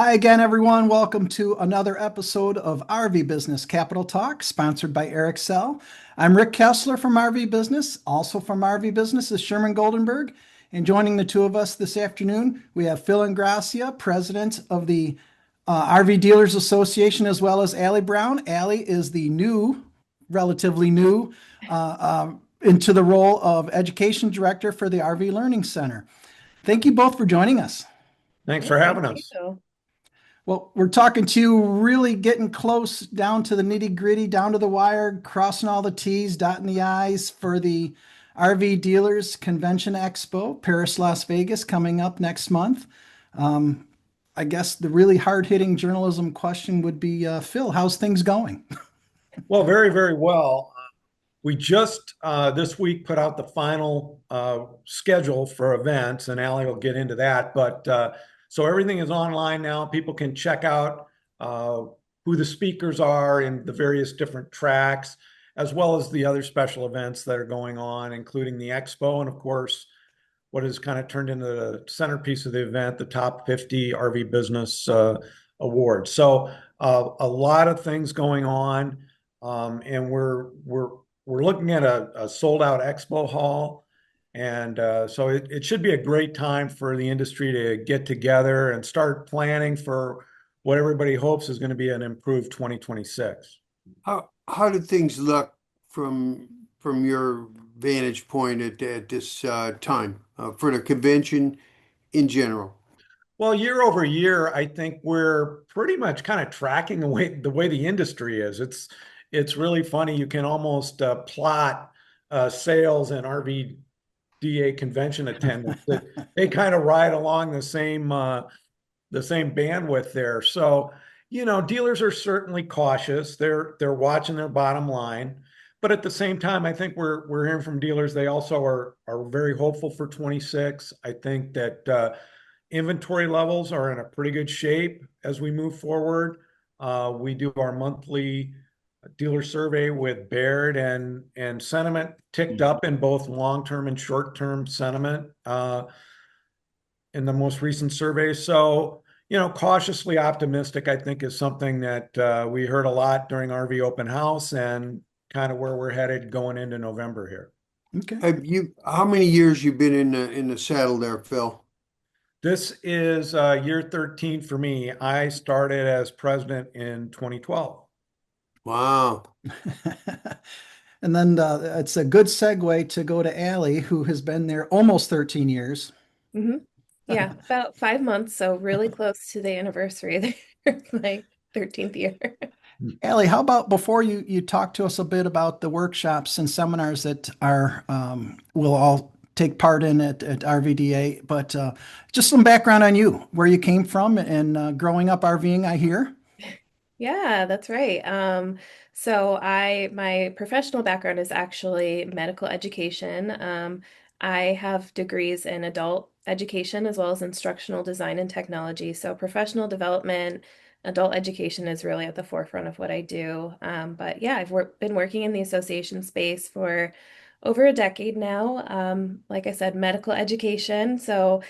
Hi again, everyone. Welcome to another episode of RV Business Capitol Talk, sponsored by Excel. I'm Rick Kessler from RV Business. Also from RV Business is Sherman Goldenberg. And joining the two of us this afternoon, we have Phil Ingrassia, president of the RV Dealers Association, as well as Allie Brown. Allie is the relatively new, into the role of education director for the RV Learning Center. Thank you both for joining us. Thanks Yeah, for thank having us. you. Well, we're talking to you really getting close down to the nitty gritty, down to the wire, crossing all the T's, dotting the I's for the RV Dealers Convention Expo, Paris, Las Vegas, coming up next month. I guess the really hard-hitting journalism question would be, Phil, how's things going? Well, very, very well. We just this week put out the final schedule for events, and Allie will get into that. But so everything is online now. People can check out who the speakers are in the various different tracks, as well as the other special events that are going on, including the expo, and of course, what has kind of turned into the centerpiece of the event, the top 50 RV business awards. So a lot of things going on, and we're looking at a sold out expo hall. And so it should be a great time for the industry to get together and start planning for what everybody hopes is going to be an improved 2026. How did things look from your vantage point at this time for the convention in general? Well, year over year, I think we're pretty much kind of tracking the way the industry is. It's really funny. You can almost plot sales and RVDA convention attendance. They kind of ride along the same bandwidth there. So, dealers are certainly cautious. They're watching their bottom line. But at the same time, I think we're hearing from dealers. They also are very hopeful for 26. I think that inventory levels are in a pretty good shape as we move forward. We do our monthly dealer survey with Baird, and sentiment ticked up in both long-term and short-term sentiment in the most recent survey. So, cautiously optimistic, I think, is something that we heard a lot during RV Open House and kind of where we're headed going into November here. Okay. How many years you been in the saddle there, Phil? This is year 13 for me. I started as president in 2012. Wow. And then it's a good segue to go to Allie, who has been there almost 13 years. hmm Yeah, about 5 months, so really close to the anniversary there, my 13th year. Allie, how about before you talk to us a bit about the workshops and seminars that are we'll all take part in at RVDA, but just some background on you, where you came from, and growing up RVing, I hear. Yeah, that's right. So my professional background is actually medical education. I have degrees in adult education as well as instructional design and technology. So professional development, adult education is really at the forefront of what I do. But yeah, been working in the association space for over a decade now. Like I said, medical education. So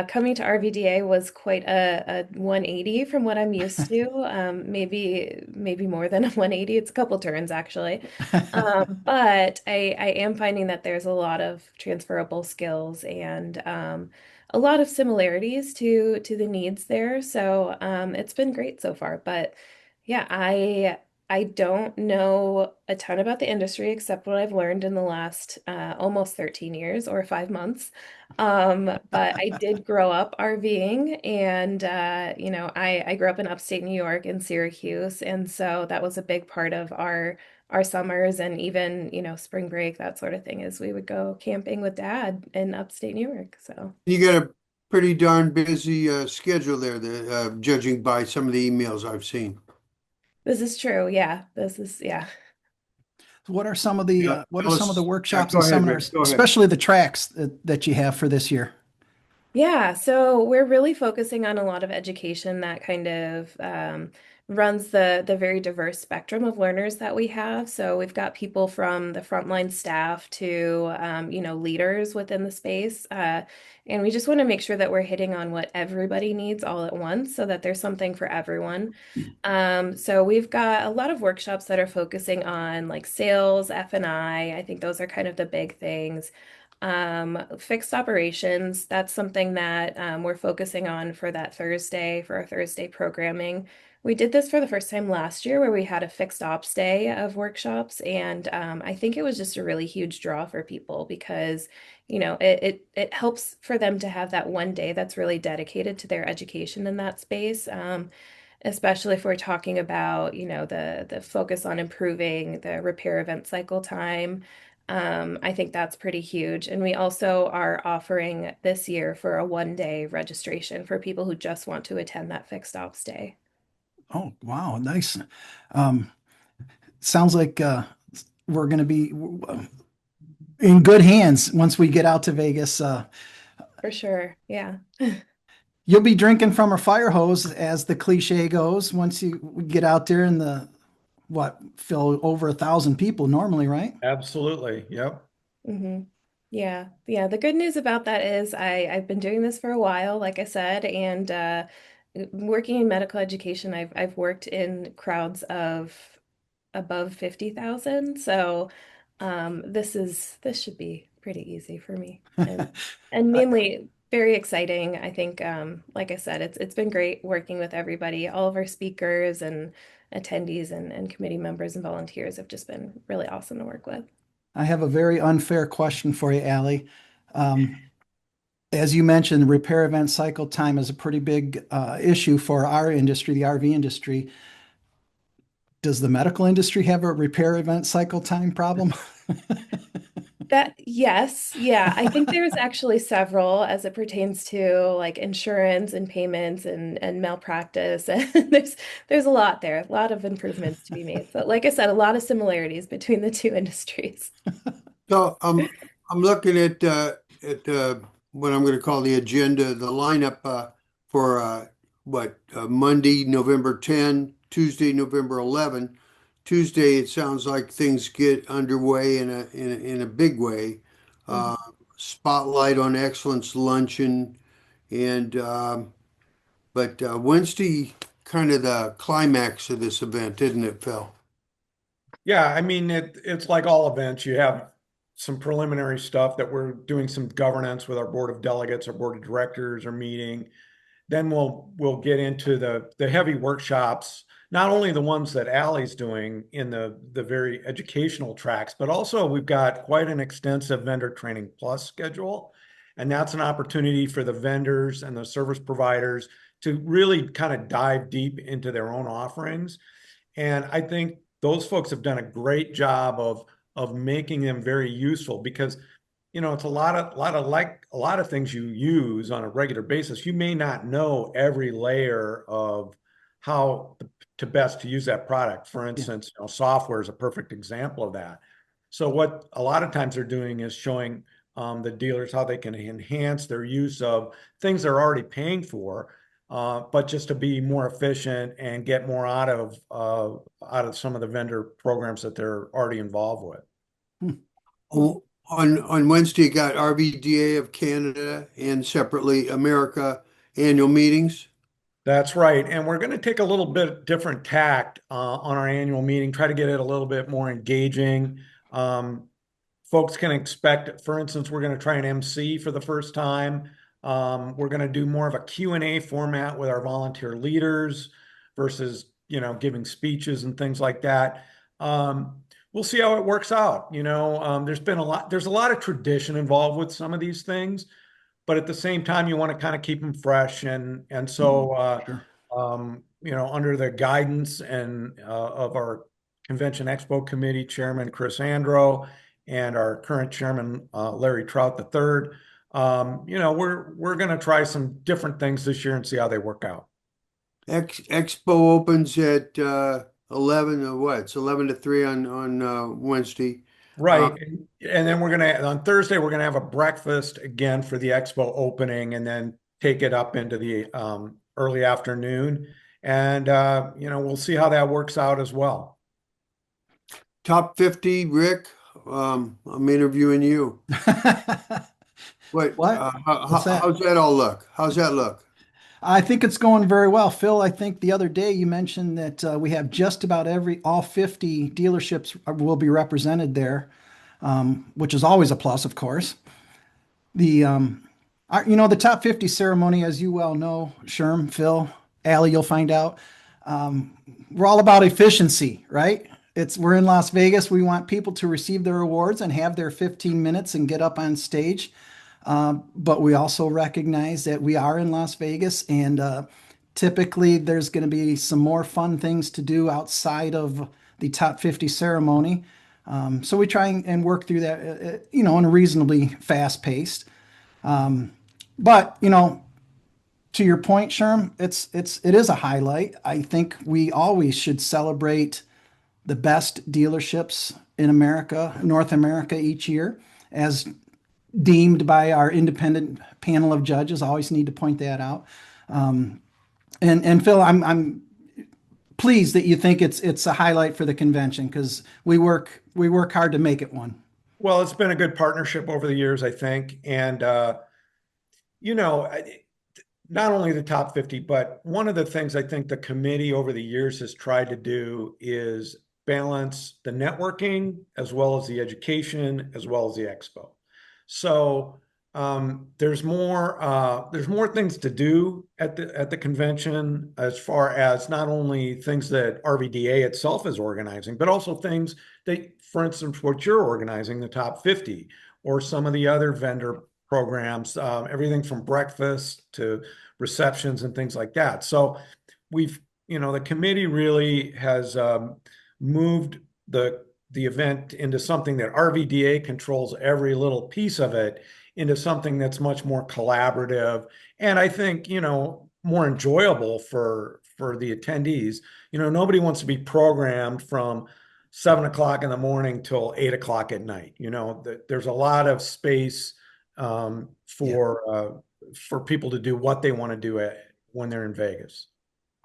coming to RVDA was quite a 180 from what I'm used to. Maybe more than a 180. It's a couple turns actually. But I am finding that there's a lot of transferable skills and a lot of similarities to the needs there. So it's been great so far. But yeah, I don't know a ton about the industry except what I've learned in the last almost 13 years or 5 months. But I did grow up RVing and I grew up in upstate New York in Syracuse, and so that was a big part of our summers and even, spring break, that sort of thing, is we would go camping with dad in upstate New York. So You got a pretty darn busy schedule there, judging by some of the emails I've seen. this is true. Yeah, yeah. What are some of the Yeah, workshops go and ahead, Rick. seminars, Go ahead. especially the tracks that you have for this year? Yeah, so we're really focusing on a lot of education that kind of runs the very diverse spectrum of learners that we have. So we've got people from the frontline staff to leaders within the space. And we just want to make sure that we're hitting on what everybody needs all at once so that there's something for everyone. So we've got a lot of workshops that are focusing on like sales, F&I. I think those are kind of the big things. Fixed operations, that's something that we're focusing on for that Thursday, for our Thursday programming. We did this for the first time last year where we had a fixed ops day of workshops, and I think it was just a really huge draw for people because, it helps for them to have that one day that's really dedicated to their education in that space. Especially if we're talking about, the focus on improving the repair event cycle time. I think that's pretty huge. And we also are offering this year for a 1-day registration for people who just want to attend that fixed ops day. Oh, wow, nice. Um, Sounds like we're going to be in good hands once we get out to Vegas. For sure. Yeah. You'll be drinking from a fire hose, as the cliche goes, once you get out there in the fill over 1,000 people normally, right? Absolutely. Yep. hmm Yeah. Yeah. The good news about that is I've been doing this for a while, like I said, and working in medical education, I've worked in crowds of above 50,000. So this should be pretty easy for me. And I, mainly very exciting. I think like I said, it's been great working with everybody. All of our speakers and attendees and committee members and volunteers have just been really awesome to work with. I have a very unfair question for you, Allie. Um, as you mentioned, the repair event cycle time is a pretty big issue for our industry, the RV industry. Does the medical industry have a repair event cycle time problem? Yes, yeah. I think there's actually several as it pertains to like insurance and payments and malpractice. And there's a lot there, a lot of improvements to be made. So like I said, a lot of similarities between the two industries. So I'm looking at what I'm going to call the agenda, the lineup for Monday, November 10, Tuesday, November 11. Tuesday, it sounds like things get underway in a big way. Mhm. Uh, Spotlight on Excellence luncheon, and but Wednesday, kind of the climax of this event, isn't it, Phil? Yeah, I mean it's like all events. You have some preliminary stuff that we're doing some governance with our board of delegates, our board of directors are meeting. Then we'll get into the heavy workshops, not only the ones that Allie's doing in the very educational tracks, but also we've got quite an extensive vendor training plus schedule. And that's an opportunity for the vendors and the service providers to really kind of dive deep into their own offerings. And I think those folks have done a great job of making them very useful because it's a lot of things you use on a regular basis. You may not know every layer of how to best to use that product. For Yeah. instance, software is a perfect example of that. So what a lot of times they're doing is showing the dealers how they can enhance their use of things they're already paying for, but just to be more efficient and get more out of some of the vendor programs that they're already involved with. Hmm. Oh, on Wednesday, you got RVDA of Canada and separately America annual meetings. That's right. And we're going to take a little bit different tact on our annual meeting, try to get it a little bit more engaging. Um, Folks can expect, for instance, we're going to try an MC for the first time. We're going to do more of a Q&A format with our volunteer leaders versus, giving speeches and things like that. We'll see how it works out. There's a lot of tradition involved with some of these things, but at the same time, you want to kind of keep them fresh. And so, Sure. under the guidance and of our Convention Expo Committee Chairman Chris Andro and our current Chairman Larry Trout III, we're going to try some different things this year and see how they work out. Expo opens at 11 or what? It's 11 to 3 on Wednesday. Right. And then on Thursday, we're going to have a breakfast again for the expo opening and then take it up into the early afternoon. And, we'll see how that works out as well. Top 50, Rick, I'm interviewing you. What, What? What's that? how's that all look? How's that look? I think it's going very well. Phil, I think the other day you mentioned that we have just about all 50 dealerships will be represented there, which is always a plus, of course. The the top 50 ceremony, as you well know, Sherm, Phil, Allie, you'll find out. We're all about efficiency, right? We're in Las Vegas. We want people to receive their awards and have their 15 minutes and get up on stage. But we also recognize that we are in Las Vegas, and typically there's going to be some more fun things to do outside of the top 50 ceremony. So we try and work through that, in a reasonably fast paced. But to your point, Sherm, it is a highlight. I think we always should celebrate the best dealerships in America, North America, each year, as deemed by our independent panel of judges. Always need to point that out. And Phil, I'm pleased that you think it's a highlight for the convention, because we work hard to make it one. Well, it's been a good partnership over the years, I think. And, not only the top 50, but one of the things I think the committee over the years has tried to do is balance the networking as well as the education, as well as the expo. So there's more things to do at the convention, as far as not only things that RVDA itself is organizing, but also things that, for instance, what you're organizing, the top 50, or some of the other vendor programs, everything from breakfast to receptions and things like that. So the committee really has moved the event into something that RVDA controls every little piece of it, into something that's much more collaborative, and I think, more enjoyable for the attendees. Nobody wants to be programmed from 7 o'clock in the morning till 8 o'clock at night. There's a lot of space for people to do what they want to do when they're in Vegas.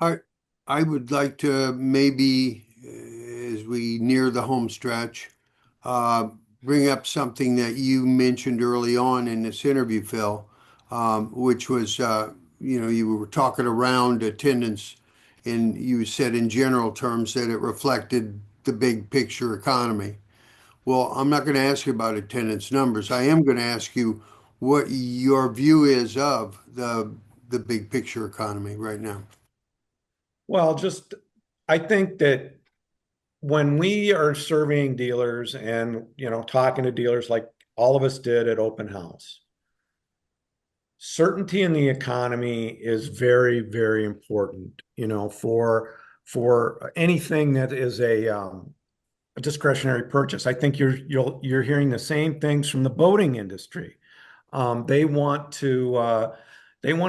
I would like to maybe, as we near the home stretch, bring up something that you mentioned early on in this interview, Phil, which was, you were talking around attendance, and you said in general terms that it reflected the big picture economy. Well, I'm not going to ask you about attendance numbers. I am going to ask you what your view is of the big picture economy right now. Well, I think that when we are surveying dealers and, talking to dealers like all of us did at Open House, certainty in the economy is very, very important, for anything that is a discretionary purchase. I think you're hearing the same things from the boating industry. They want to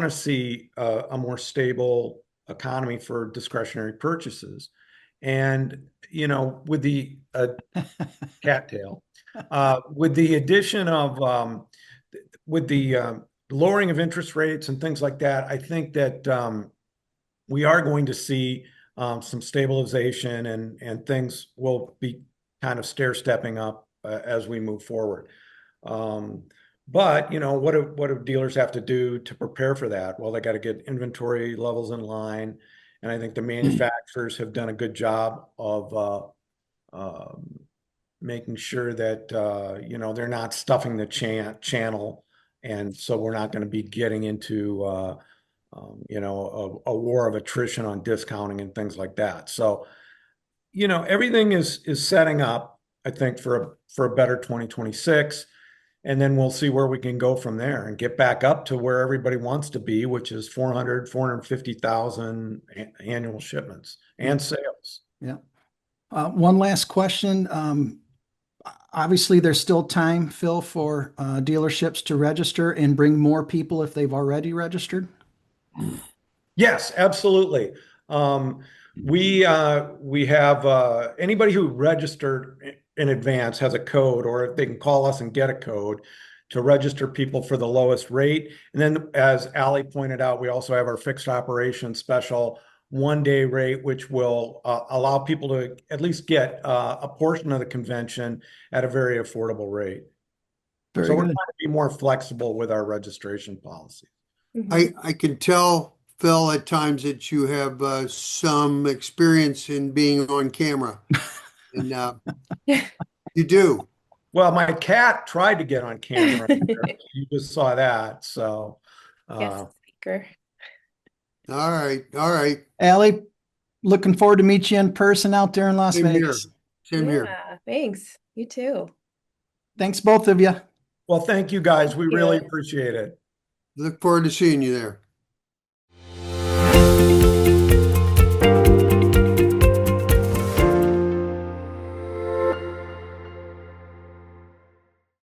see a more stable economy for discretionary purchases. And, with the cattail, with the addition of, with the lowering of interest rates and things like that, I think that we are going to see some stabilization, and things will be kind of stair-stepping up as we move forward. But, what do dealers have to do to prepare for that? Well, they got to get inventory levels in line. And I think the manufacturers have done a good job of making sure that, they're not stuffing the channel. And so we're not going to be getting into, a war of attrition on discounting and things like that. So, everything is setting up, I think, for a better 2026. And then we'll see where we can go from there and get back up to where everybody wants to be, which is 450,000 annual shipments and sales. Yeah. One last question. Obviously, there's still time, Phil, for dealerships to register and bring more people if they've already registered. Yes, absolutely. We have anybody who registered in advance has a code, or they can call us and get a code to register people for the lowest rate. And then, as Allie pointed out, we also have our fixed operation special one-day rate, which will allow people to at least get a portion of the convention at a very affordable rate. Very So we're good. trying to be more flexible with our registration policy. Mhm. I can tell, Phil, at times that you have some experience in being on camera. And you do. Well, my cat tried to get on camera. You just saw that. So, Guest speaker. All right. All right. Allie, looking forward to meet you in person out there in Las Same here. Vegas. Same here. Yeah, thanks. You too. Thanks, both of you. well, thank you guys. We Thank really you. appreciate it. Look forward to seeing you there.